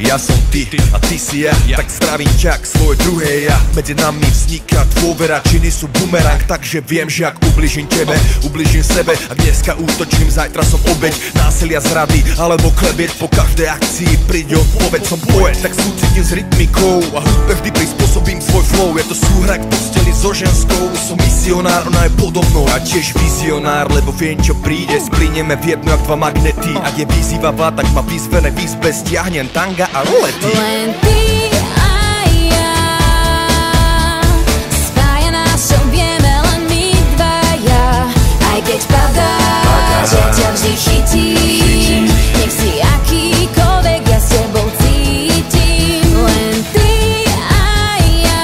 Ja som ty a ty si ja, tak zdravím ťa k svoje druhé ja. Medzi nami vzniká dôvera, činy sú bumerang, takže viem, že ak ubližím tebe, ubližím sebe. Ak dneska útočím, zajtra som obeť násilia, zrady alebo klebiet. Po každej akcii príde odpoveď, som poet, tak súcitím s rytmikou a hudbe vždy prispôsobím svoj flow. Je to súhra k posteli so ženskou, som misionár, ona je podobnou a tiež vizionár, lebo viem, čo príde, splínieme v jedno jak dva magnety. Ak je vyzývavá, tak ma vyzvené v izbe, stiahnem tanga a rolety. Len ty a ja, spája nás, čo vieme len my dvaja. Aj keď padá, že ťa vždy chytím, nech si akýkoľvek, ja s tebou cítim. Len ty a ja,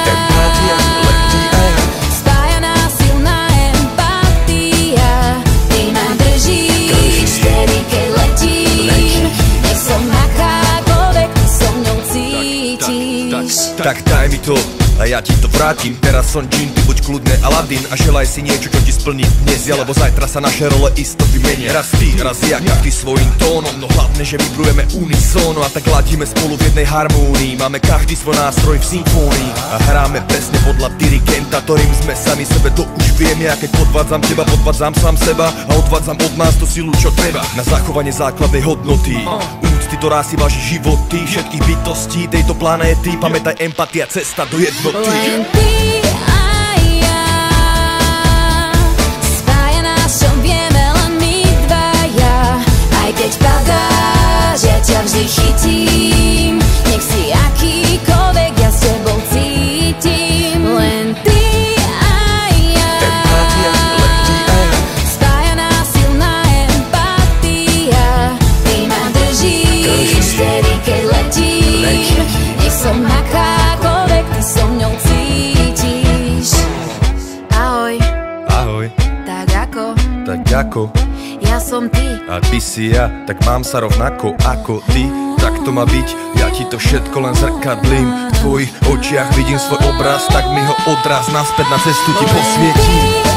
spája nás silná empatia. Ty ma držíš, vtedy keď letím, nech som akákoľvek, ty so mnou cítiš. Tak daj mi to a ja ti to vrátim. Teraz som džin, ty buď kľudne Aladín a želaj si niečo, čo ti splní dnes, lebo zajtra sa naše role isto vymenia. Raz ty, raz ja, každý svojím tónom, no hlavne, že vibrujeme unisóno a tak ladíme spolu v jednej harmónii. Máme každý svoj nástroj v symfónii a hráme presne podľa dirigenta, ktorým sme sami sebe, to už viem ja. Keď podvádzam teba, podvádzam sám seba a odvádzam od nás tú silu, čo treba na zachovanie základnej hodnoty, úcty, ktorá si váži životy všetkých bytostí tejto planéty. Pamätaj, empatia, cesta do jednoty. Len ty a ja, spája nás, čo vieme len my dvaja. Aj keď padá, že ťa vždy chytím, nech si akýkoľvek, ja s tebou cítim. Len ty a ja, spája nás silná empatia. Ty ma držíš, vtedy keď letím, nech som akákoľvek, ty so mňou cítiš. Ahoj, Ahoj, tak ako ja som ty. a ty si ja, tak mám sa rovnako ako ty. Tak to má byť, ja ti to všetko len zrkadlím. V tvojich očiach vidím svoj obraz, tak mi ho odraz naspäť na cestu ti posvietím.